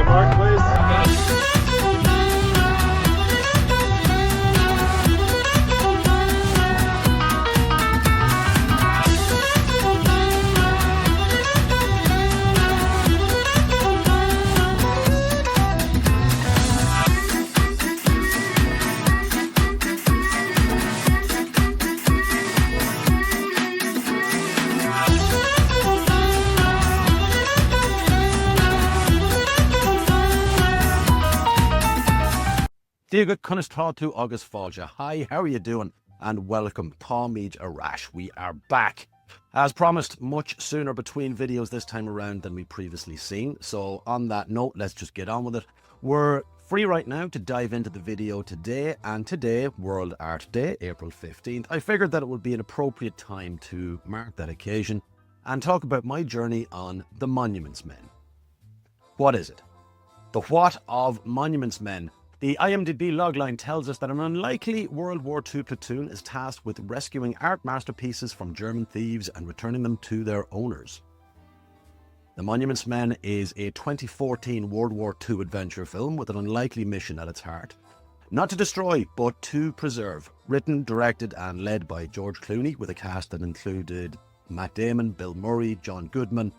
Mark, please. Good to August Fallja. Hi, how are you doing? And welcome, Táimid Arash. We are back. As promised, much sooner between videos this time around than we previously seen. So on that note, let's just get on with it. We're free right now to dive into the video today. And today, World Art Day, April 15th. I figured that it would be an appropriate time to mark that occasion and talk about my journey on the Monuments Men. What is it? The what of Monuments Men? The IMDb logline tells us that an unlikely World War II platoon is tasked with rescuing art masterpieces from German thieves and returning them to their owners. The Monuments Men is a 2014 World War II adventure film with an unlikely mission at its heart. Not to destroy, but to preserve. Written, directed and led by George Clooney, with a cast that included Matt Damon, Bill Murray, John Goodman,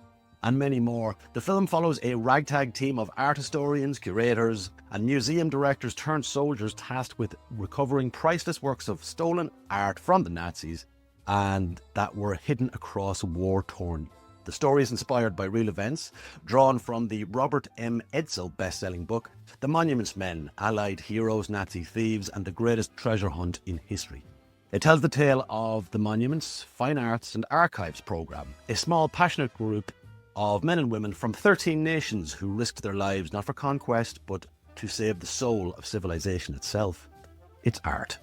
and many more. The film follows a ragtag team of art historians, curators, and museum directors turned soldiers tasked with recovering priceless works of stolen art from the Nazis and that were hidden across war-torn. The story is inspired by real events, drawn from the Robert M. Edsel best-selling book, The Monuments Men, Allied Heroes, Nazi Thieves, and the Greatest Treasure Hunt in History. It tells the tale of the Monuments, Fine Arts and Archives programme, a small passionate group of men and women from 13 nations who risked their lives not for conquest but to save the soul of civilization itself. It's art.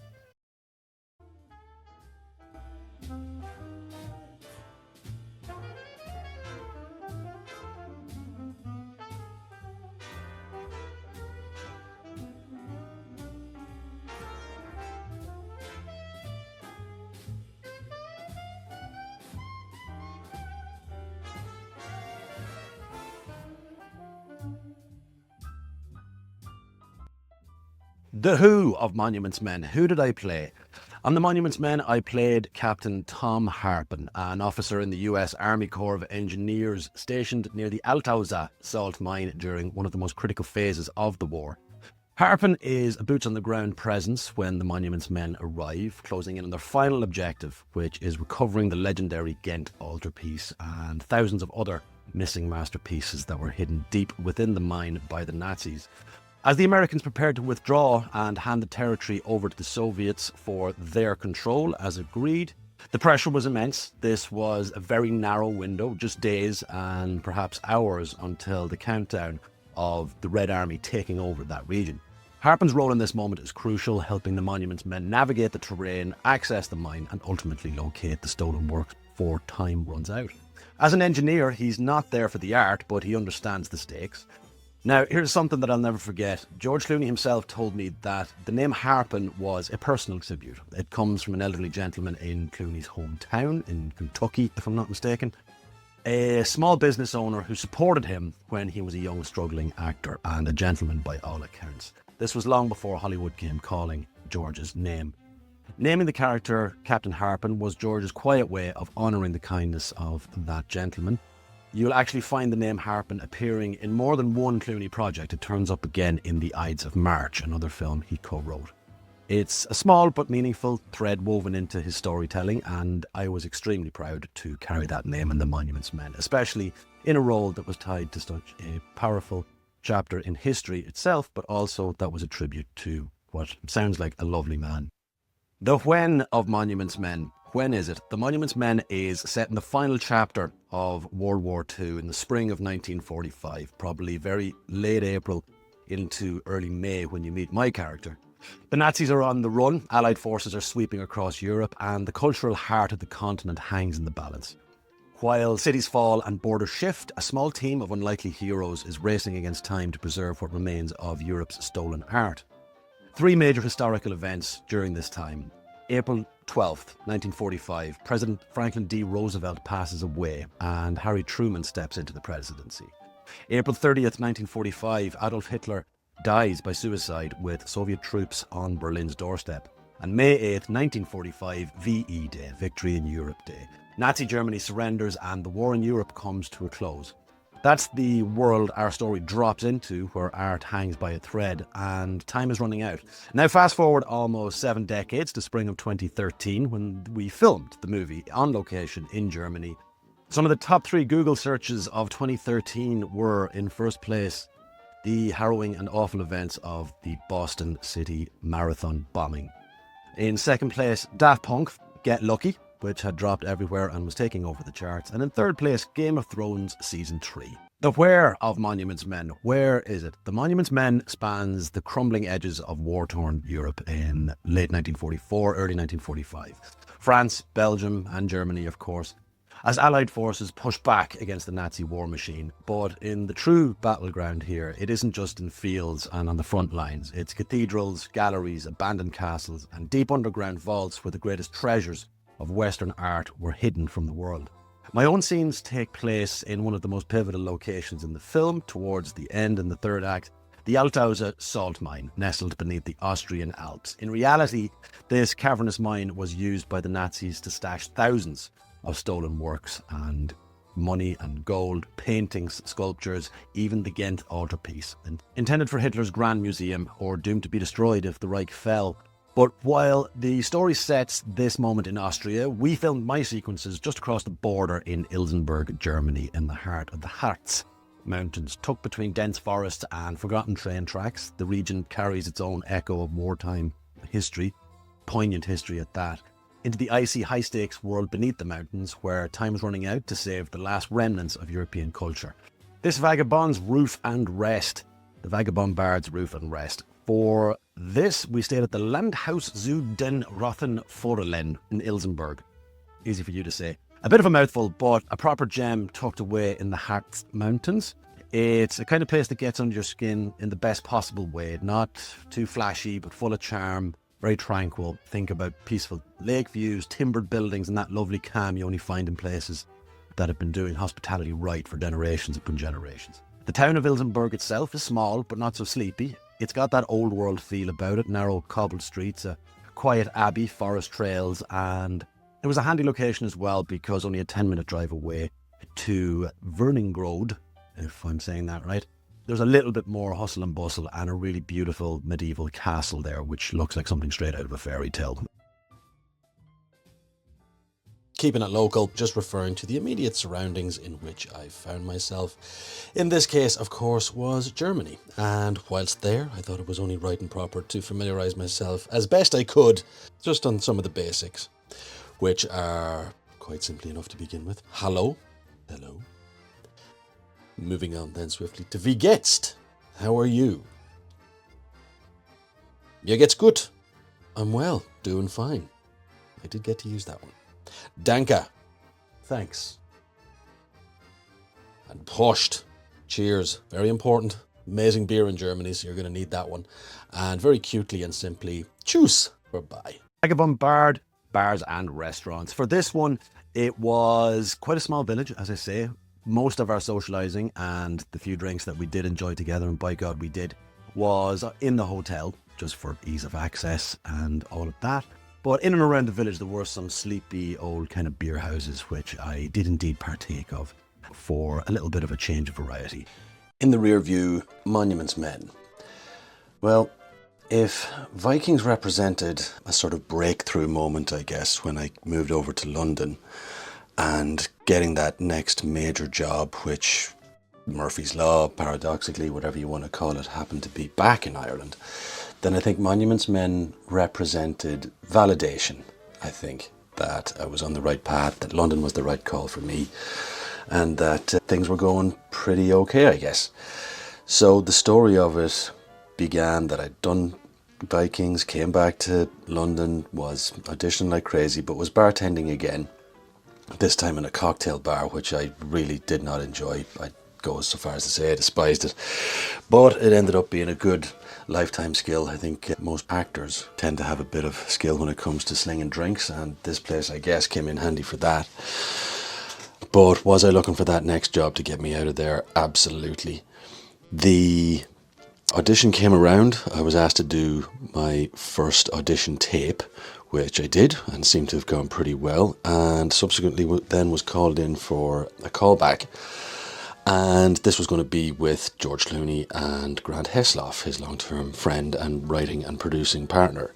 The Who of Monuments Men. Who did I play? On the Monuments Men, I played Captain Tom Harpen, an officer in the US Army Corps of Engineers stationed near the Altaussee salt mine during one of the most critical phases of the war. Harpen is a boots-on-the-ground presence when the Monuments Men arrive, closing in on their final objective, which is recovering the legendary Ghent altarpiece and thousands of other missing masterpieces that were hidden deep within the mine by the Nazis. As the Americans prepared to withdraw and hand the territory over to the Soviets for their control, as agreed, the pressure was immense. This was a very narrow window, just days and perhaps hours until the countdown of the Red Army taking over that region. Harpen's role in this moment is crucial, helping the Monuments Men navigate the terrain, access the mine and ultimately locate the stolen works before time runs out. As an engineer, he's not there for the art, but he understands the stakes. Now, here's something that I'll never forget. George Clooney himself told me that the name Harpen was a personal tribute. It comes from an elderly gentleman in Clooney's hometown in Kentucky, if I'm not mistaken. A small business owner who supported him when he was a young struggling actor and a gentleman by all accounts. This was long before Hollywood came calling George's name. Naming the character Captain Harpen was George's quiet way of honouring the kindness of that gentleman. You'll actually find the name Harpen appearing in more than one Clooney project. It turns up again in The Ides of March, another film he co-wrote. It's a small but meaningful thread woven into his storytelling, and I was extremely proud to carry that name in The Monuments Men, especially in a role that was tied to such a powerful chapter in history itself, but also that was a tribute to what sounds like a lovely man. The when of Monuments Men. When is it? The Monuments Men is set in the final chapter of World War II in the spring of 1945, probably very late April into early May when you meet my character. The Nazis are on the run, Allied forces are sweeping across Europe, and the cultural heart of the continent hangs in the balance. While cities fall and borders shift, a small team of unlikely heroes is racing against time to preserve what remains of Europe's stolen art. Three major historical events during this time. April 12th, 1945, President Franklin D. Roosevelt passes away and Harry Truman steps into the presidency. April 30th, 1945, Adolf Hitler dies by suicide with Soviet troops on Berlin's doorstep. And May 8th, 1945, VE Day, Victory in Europe Day. Nazi Germany surrenders and the war in Europe comes to a close. That's the world our story drops into, where art hangs by a thread, and time is running out. Now fast forward almost 7 decades to spring of 2013, when we filmed the movie on location in Germany. Some of the top 3 Google searches of 2013 were, in first place, the harrowing and awful events of the Boston City Marathon bombing. In second place, Daft Punk, Get Lucky, which had dropped everywhere and was taking over the charts. And in third place, Game of Thrones Season 3. The where of Monuments Men. Where is it? The Monuments Men spans the crumbling edges of war-torn Europe in late 1944, early 1945. France, Belgium and Germany, of course, as Allied forces push back against the Nazi war machine. But in the true battleground here, it isn't just in fields and on the front lines. It's cathedrals, galleries, abandoned castles and deep underground vaults where the greatest treasures of Western art were hidden from the world. My own scenes take place in one of the most pivotal locations in the film, towards the end in the third act, the Altaussee salt mine, nestled beneath the Austrian Alps. In reality, this cavernous mine was used by the Nazis to stash thousands of stolen works and money and gold, paintings, sculptures, even the Ghent altarpiece, intended for Hitler's Grand Museum or doomed to be destroyed if the Reich fell. But while the story sets this moment in Austria, we filmed my sequences just across the border in Ilsenburg, Germany, in the heart of the Harz Mountains. Tucked between dense forests and forgotten train tracks, the region carries its own echo of wartime history, poignant history at that, into the icy high-stakes world beneath the mountains where time is running out to save the last remnants of European culture. This Vagabond's Roof and Rest, the Vagabond Bard's Roof and Rest. For this, we stayed at the Landhaus zu den Rothenforellen in Ilsenburg. Easy for you to say. A bit of a mouthful, but a proper gem tucked away in the Harz Mountains. It's a kind of place that gets under your skin in the best possible way. Not too flashy, but full of charm. Very tranquil. Think about peaceful lake views, timbered buildings, and that lovely calm you only find in places that have been doing hospitality right for generations upon generations. The town of Ilsenburg itself is small, but not so sleepy. It's got that old world feel about it, narrow cobbled streets, a quiet abbey, forest trails, and it was a handy location as well because only a 10-minute drive away to Wernigerode, if I'm saying that right. There's a little bit more hustle and bustle and a really beautiful medieval castle there, which looks like something straight out of a fairy tale. Keeping it local, just referring to the immediate surroundings in which I found myself. In this case, of course, was Germany. And whilst there, I thought it was only right and proper to familiarise myself as best I could, just on some of the basics, which are quite simply enough to begin with. Hallo. Hello. Moving on then swiftly to Wie geht's? How are you? Mir geht's gut. I'm well, doing fine. I did get to use that one. Danke. Thanks. And Prost. Cheers. Very important. Amazing beer in Germany, so you're going to need that one. And very cutely and simply, Tschüss or bye. Vagabond Bard, bars and restaurants. For this one, it was quite a small village, as I say. Most of our socialising and the few drinks that we did enjoy together, and by God we did, was in the hotel, just for ease of access and all of that. But in and around the village, there were some sleepy old kind of beer houses, which I did indeed partake of for a little bit of a change of variety. In the rear view, Monuments Men. Well, if Vikings represented a sort of breakthrough moment, I guess, when I moved over to London and getting that next major job, which Murphy's Law, paradoxically, whatever you want to call it, happened to be back in Ireland, then I think Monuments Men represented validation. I think that I was on the right path, that London was the right call for me, and that things were going pretty okay, I guess. So the story of it began that I'd done Vikings, came back to London, was auditioning like crazy, but was bartending again, this time in a cocktail bar, which I really did not enjoy. I'd go so far as to say I despised it, but it ended up being a good lifetime skill. I think most actors tend to have a bit of skill when it comes to slinging drinks, and this place, I guess, came in handy for that. But was I looking for that next job to get me out of there? Absolutely. The audition came around. I was asked to do my first audition tape, which I did and seemed to have gone pretty well, and subsequently then was called in for a callback. And this was going to be with George Clooney and Grant Heslov, his long-term friend and writing and producing partner.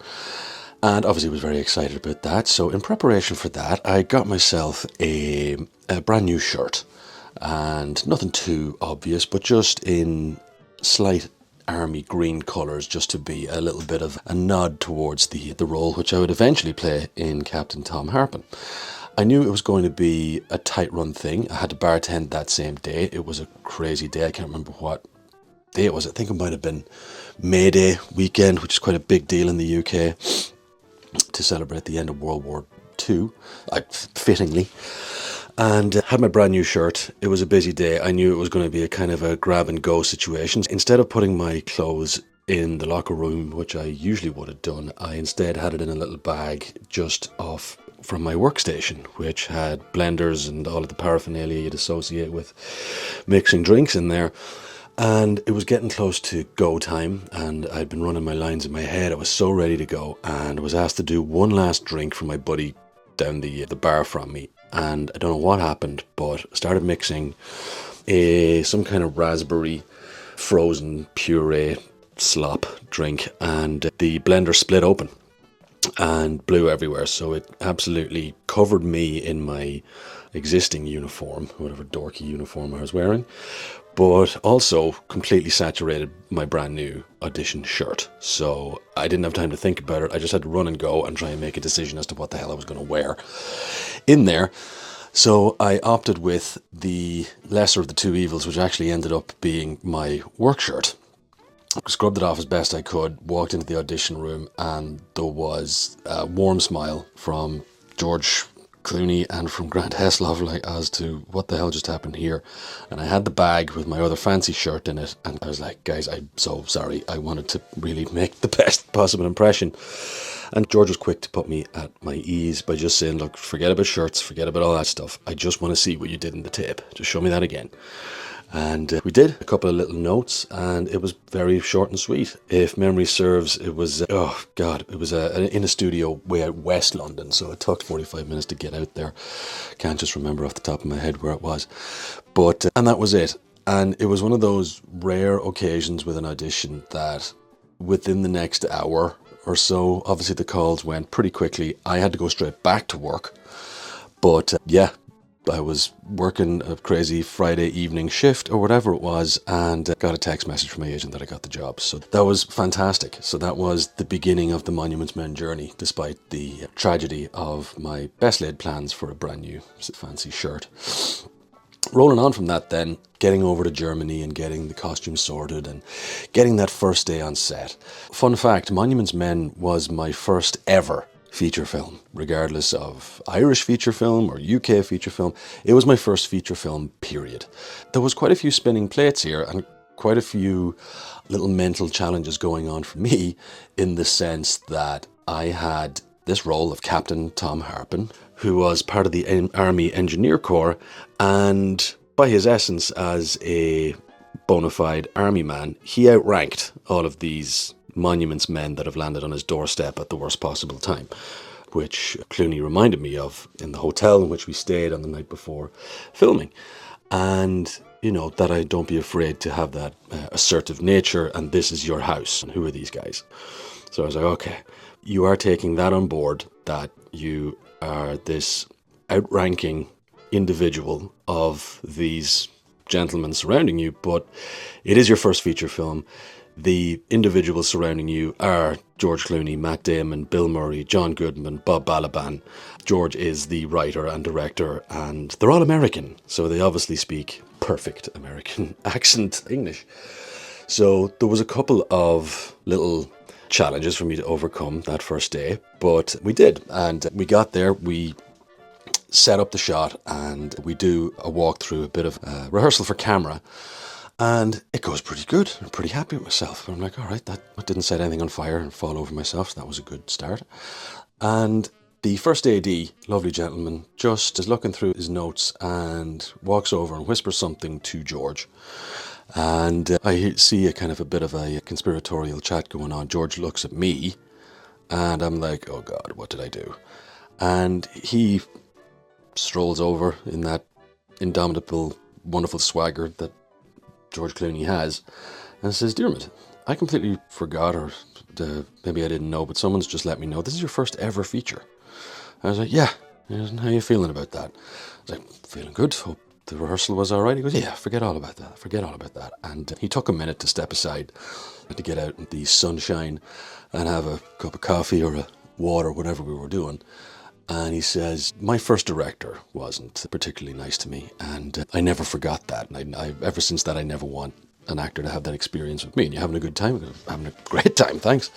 And obviously was very excited about that. So in preparation for that, I got myself a brand new shirt. And nothing too obvious, but just in slight army green colours, just to be a little bit of a nod towards the role which I would eventually play in Captain Tom Harpen. I knew it was going to be a tight run thing. I had to bartend that same day. It was a crazy day. I can't remember what day it was. I think it might have been May Day weekend, which is quite a big deal in the UK to celebrate the end of World War II, fittingly. And had my brand new shirt. It was a busy day. I knew it was going to be a kind of a grab and go situation. Instead of putting my clothes in the locker room, which I usually would have done, I instead had it in a little bag just off from my workstation, which had blenders and all of the paraphernalia you'd associate with mixing drinks in there. And it was getting close to go time, and I'd been running my lines in my head. I was so ready to go, and I was asked to do one last drink for my buddy down the bar from me. And I don't know what happened, but I started mixing some kind of raspberry frozen puree slop drink, and the blender split open and blew everywhere. So it absolutely covered me in my existing uniform, whatever dorky uniform I was wearing, but also completely saturated my brand new audition shirt. So I didn't have time to think about it. I just had to run and go and try and make a decision as to what the hell I was going to wear in there. So I opted with the lesser of the two evils, which actually ended up being my work shirt. Scrubbed it off as best I could, walked into the audition room, and there was a warm smile from George Clooney and from Grant Heslov, like, as to what the hell just happened here. And I had the bag with my other fancy shirt in it, and I was like, guys, I'm so sorry. I wanted to really make the best possible impression. And George was quick to put me at my ease by just saying, look, forget about shirts, forget about all that stuff. I just want to see what you did in the tape. Just show me that again. And we did a couple of little notes, and it was very short and sweet. If memory serves, it was, it was in a studio way out West London, so it took 45 minutes to get out there. Can't just remember off the top of my head where it was. But, and that was it. And it was one of those rare occasions with an audition that within the next hour or so, obviously the calls went pretty quickly. I had to go straight back to work. But yeah, I was working a crazy Friday evening shift or whatever it was, and got a text message from my agent that I got the job. So that was fantastic. So that was the beginning of the Monuments Men journey, despite the tragedy of my best laid plans for a brand new fancy shirt. Rolling on from that then, getting over to Germany and getting the costumes sorted and getting that first day on set. Fun fact, Monuments Men was my first ever feature film, regardless of Irish feature film or UK feature film. It was my first feature film, period. There was quite a few spinning plates here and quite a few little mental challenges going on for me, in the sense that I had this role of Captain Tom Harpen, who was part of the Army Engineer Corps, and by his essence as a bona fide army man, he outranked all of these monuments men that have landed on his doorstep at the worst possible time, which Clooney reminded me of in the hotel in which we stayed on the night before filming. And, you know, that I don't be afraid to have that assertive nature, and this is your house, and who are these guys? So I was like, okay, you are taking that on board, that you are this outranking individual of these gentlemen surrounding you, but it is your first feature film. The individuals surrounding you are George Clooney, Matt Damon, Bill Murray, John Goodman, Bob Balaban. George is the writer and director, and they're all American, so they obviously speak perfect American accent English. So there was a couple of little challenges for me to overcome that first day, but we did, and we got there. We set up the shot, and we do a walkthrough, a bit of rehearsal for camera. And it goes pretty good. I'm pretty happy with myself. I'm like, all right, that didn't set anything on fire and fall over myself. So that was a good start. And The first AD, lovely gentleman, just is looking through his notes and walks over and whispers something to George. And I see a kind of a bit of a conspiratorial chat going on. George looks at me and I'm like, oh God, what did I do? And he strolls over in that indomitable, wonderful swagger that George Clooney has and says, Dermot, I completely forgot, or maybe I didn't know, but someone's just let me know this is your first ever feature. I was like, yeah. How are you feeling about that? I was like, feeling good. Hope the rehearsal was all right. He goes, yeah, forget all about that. And he took a minute to step aside to get out in the sunshine and have a cup of coffee or a water, whatever we were doing. And he says, my first director wasn't particularly nice to me, and I never forgot that. And I ever since that, I never want an actor to have that experience with me. And you having a good time? Having a great time, thanks.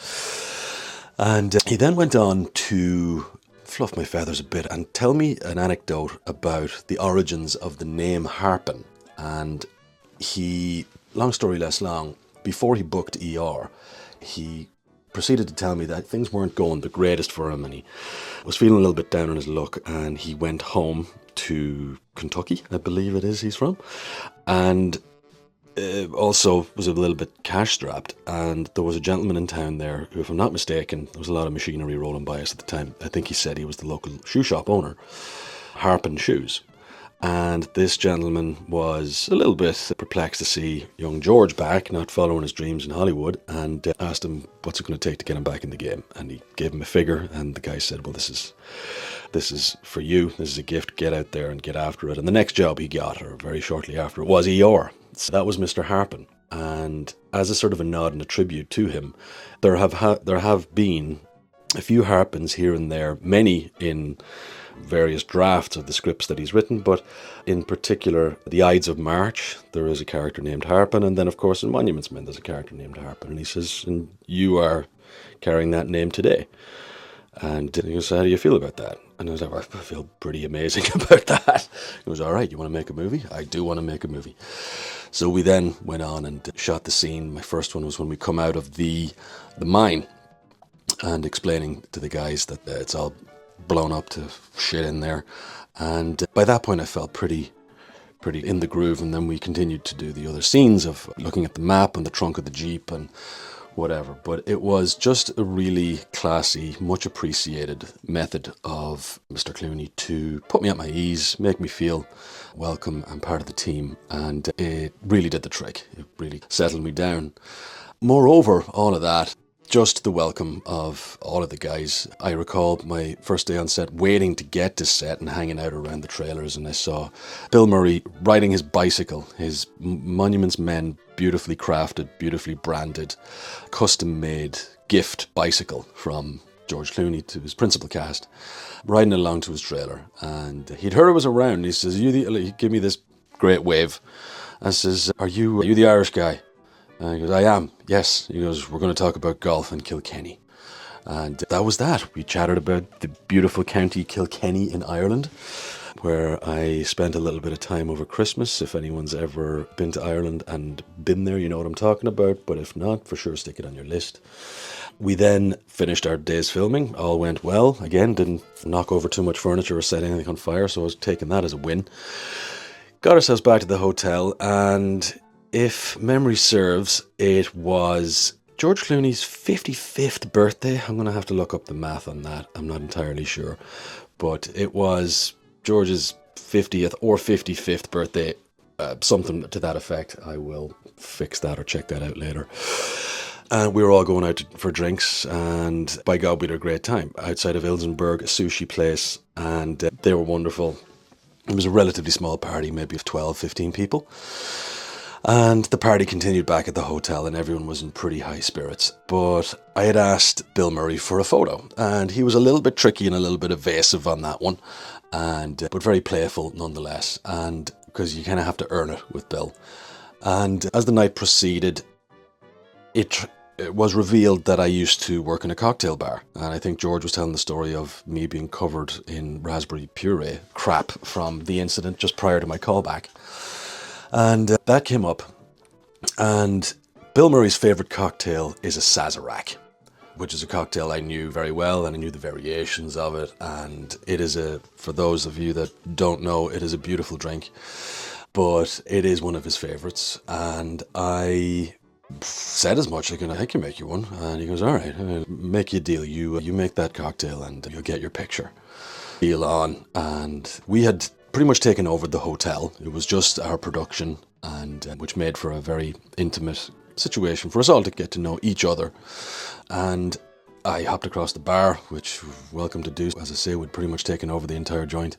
And he then went on to fluff my feathers a bit and tell me an anecdote about the origins of the name Harpen. And he, long story less long, before he booked ER, he proceeded to tell me that things weren't going the greatest for him and he was feeling a little bit down on his luck, and he went home to Kentucky, I believe it is he's from, and also was a little bit cash strapped, and there was a gentleman in town there who, if I'm not mistaken, there was a lot of machinery rolling by us at the time. I think he said he was the local shoe shop owner, Harpen Shoes. And this gentleman was a little bit perplexed to see young George back, not following his dreams in Hollywood, and asked him what's it going to take to get him back in the game. And he gave him a figure, and the guy said, well, this is for you. This is a gift. Get out there and get after it. And the next job he got, or very shortly after, it was ER. So that was Mr. Harpen. And as a sort of a nod and a tribute to him, there have been a few Harpens here and there, many in various drafts of the scripts that he's written, but in particular, The Ides of March, there is a character named Harpen, and then of course in Monuments Men there's a character named Harpen, and he says, and you are carrying that name today. And he goes, how do you feel about that? And I was like, I feel pretty amazing about that. He goes, all right, you want to make a movie? I do want to make a movie. So we then went on and shot the scene. My first one was when we come out of the mine and explaining to the guys that it's all blown up to shit in there. And by that point I felt pretty in the groove, and then we continued to do the other scenes of looking at the map and the trunk of the Jeep and whatever. But it was just a really classy, much appreciated method of Mr. Clooney to put me at my ease, make me feel welcome and part of the team, and it really did the trick. It really settled me down. Moreover, all of that, just the welcome of all of the guys. I recall my first day on set waiting to get to set and hanging out around the trailers, and I saw Bill Murray riding his bicycle, his Monuments Men beautifully crafted, beautifully branded, custom-made gift bicycle from George Clooney to his principal cast, riding along to his trailer. And he'd heard I was around. He says, he gave me this great wave. I says, are you the Irish guy? And he goes, I am, yes. He goes, we're going to talk about golf in Kilkenny. And that was that. We chatted about the beautiful county Kilkenny in Ireland, where I spent a little bit of time over Christmas. If anyone's ever been to Ireland and been there, you know what I'm talking about. But if not, for sure, stick it on your list. We then finished our day's filming. All went well. Again, didn't knock over too much furniture or set anything on fire, so I was taking that as a win. Got ourselves back to the hotel, and if memory serves, it was George Clooney's 55th birthday. I'm going to have to look up the math on that. I'm not entirely sure. But it was George's 50th or 55th birthday, something to that effect. I will fix that or check that out later. And we were all going out for drinks, and by God, we had a great time outside of Ilsenburg, a sushi place, and they were wonderful. It was a relatively small party, maybe of 12, 15 people. And the party continued back at the hotel, and everyone was in pretty high spirits. But I had asked Bill Murray for a photo, and he was a little bit tricky and a little bit evasive on that one, but very playful nonetheless, and because you kind of have to earn it with Bill. And as the night proceeded, it was revealed that I used to work in a cocktail bar, and I think George was telling the story of me being covered in raspberry puree crap from the incident just prior to my callback. And that came up, and Bill Murray's favourite cocktail is a Sazerac. which is a cocktail I knew very well, and I knew the variations of it. And it is for those of you that don't know, it is a beautiful drink, but it is one of his favorites. And I said as much, like, I can make you one. And he goes, all right, I'll make you a deal. You make that cocktail and you'll get your picture. Deal on. And we had pretty much taken over the hotel. It was just our production, and which made for a very intimate situation for us all to get to know each other. And I hopped across the bar, which welcome to do. As I say, we'd pretty much taken over the entire joint,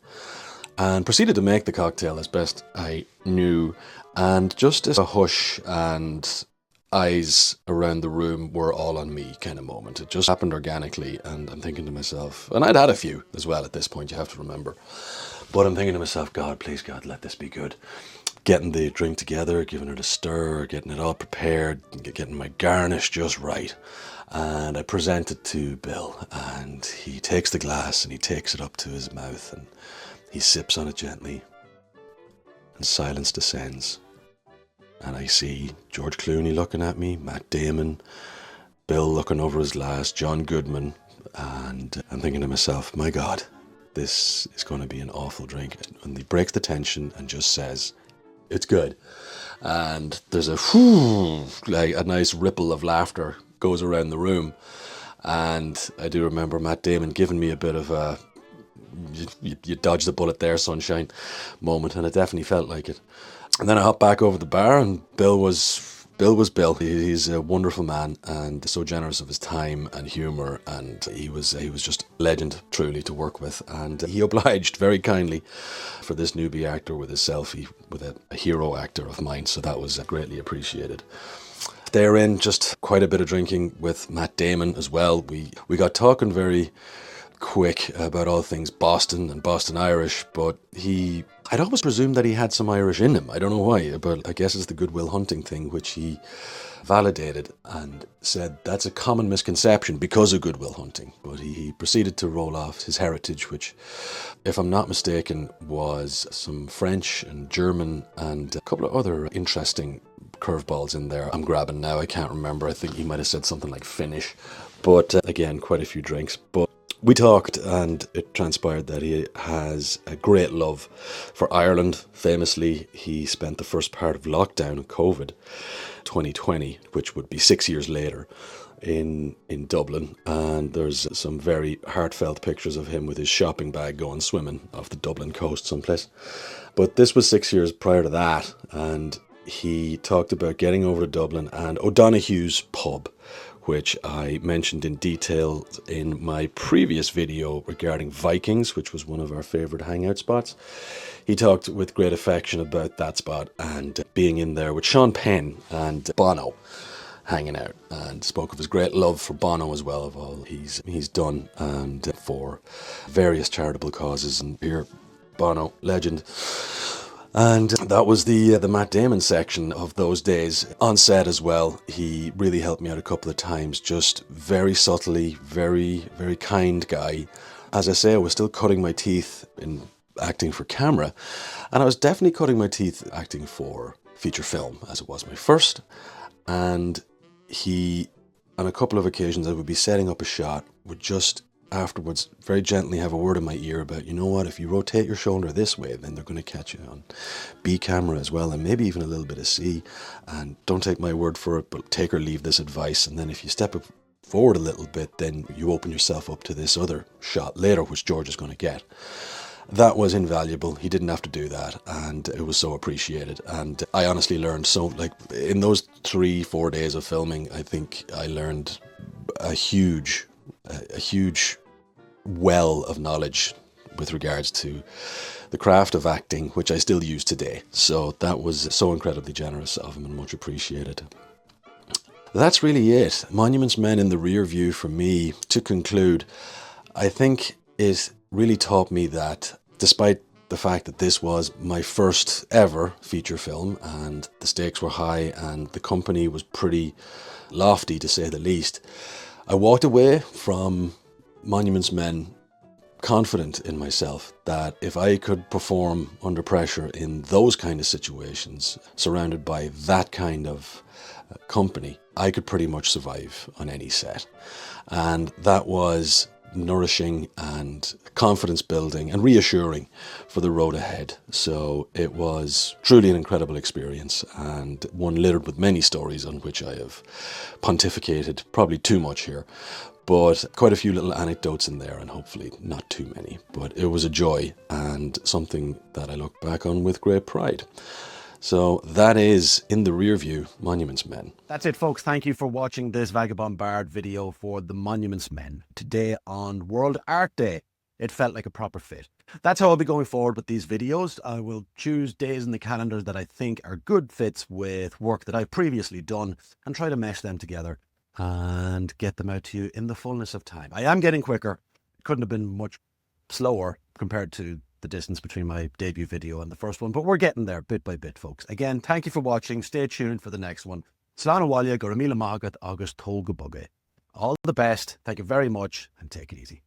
and proceeded to make the cocktail as best I knew. And just as a hush and eyes around the room were all on me kind of moment. It just happened organically, and I'm thinking to myself, and I'd had a few as well at this point, you have to remember, but I'm thinking to myself, God, please God, let this be good. Getting the drink together, giving it a stir, getting it all prepared, getting my garnish just right. And I present it to Bill, and he takes the glass and he takes it up to his mouth and he sips on it gently, and silence descends. And I see George Clooney looking at me, Matt Damon, Bill looking over his glass, John Goodman, and I'm thinking to myself, my God, this is going to be an awful drink. And he breaks the tension and just says, it's good. And there's a whoo, like a nice ripple of laughter goes around the room. And I do remember Matt Damon giving me a bit of a, you dodged the bullet there, sunshine moment, and it definitely felt like it. And then I hopped back over the bar, and Bill was Bill. He's a wonderful man and so generous of his time and humour, and he was just a legend truly to work with. And he obliged very kindly for this newbie actor with his selfie with a hero actor of mine, so that was greatly appreciated. Therein, just quite a bit of drinking with Matt Damon as well. We got talking very quick about all things Boston and Boston Irish, but I'd always presumed that he had some Irish in him. I don't know why, but I guess it's the Good Will Hunting thing, which he validated and said that's a common misconception because of Good Will Hunting. But he proceeded to roll off his heritage, which, if I'm not mistaken, was some French and German and a couple of other interesting curveballs in there. I'm grabbing now, I can't remember. I think he might have said something like Finnish, but again, quite a few drinks. But we talked, and it transpired that he has a great love for Ireland. Famously, he spent the first part of lockdown, COVID 2020, which would be 6 years later, in Dublin. And there's some very heartfelt pictures of him with his shopping bag going swimming off the Dublin coast someplace. But this was 6 years prior to that, and he talked about getting over to Dublin and O'Donoghue's pub, which I mentioned in detail in my previous video regarding Vikings, which was one of our favourite hangout spots. He talked with great affection about that spot and being in there with Sean Penn and Bono hanging out, and spoke of his great love for Bono as well, of all he's done and for various charitable causes. And here, Bono, legend. And that was the Matt Damon section of those days. On set as well, he really helped me out a couple of times, just very subtly, very, very kind guy. As I say, I was still cutting my teeth in acting for camera, and I was definitely cutting my teeth acting for feature film, as it was my first. And he, on a couple of occasions, I would be setting up a shot, would just afterwards very gently have a word in my ear about, you know what, if you rotate your shoulder this way, then they're going to catch you on B camera as well, and maybe even a little bit of C, and don't take my word for it, but take or leave this advice. And then if you step forward a little bit, then you open yourself up to this other shot later, which George is going to get. That was invaluable. He didn't have to do that, and it was so appreciated. And I honestly learned so, like, in those 3-4 days of filming, I think I learned a huge well of knowledge with regards to the craft of acting, which I still use today. So that was so incredibly generous of him and much appreciated. That's really it. Monuments Men in the rear view for me. To conclude, I think it really taught me that despite the fact that this was my first ever feature film and the stakes were high and the company was pretty lofty to say the least, I walked away from Monuments Men confident in myself that if I could perform under pressure in those kind of situations, surrounded by that kind of company, I could pretty much survive on any set. And that was nourishing and confidence building and reassuring for the road ahead. So it was truly an incredible experience, and one littered with many stories on which I have pontificated, probably too much here, but quite a few little anecdotes in there, and hopefully not too many. But it was a joy and something that I look back on with great pride. So that is, in the rear view, Monuments Men. That's it, folks. Thank you for watching this Vagabond Bard video for the Monuments Men today on World Art Day. It felt like a proper fit. That's how I'll be going forward with these videos. I will choose days in the calendar that I think are good fits with work that I've previously done and try to mesh them together and get them out to you in the fullness of time. I am getting quicker. It couldn't have been much slower compared to the distance between my debut video and the first one, but we're getting there bit by bit, folks. Again, thank you for watching. Stay tuned for the next one. Slán Abhaile, go Ramila Magat, August Tolga Bugge. All the best. Thank you very much, and take it easy.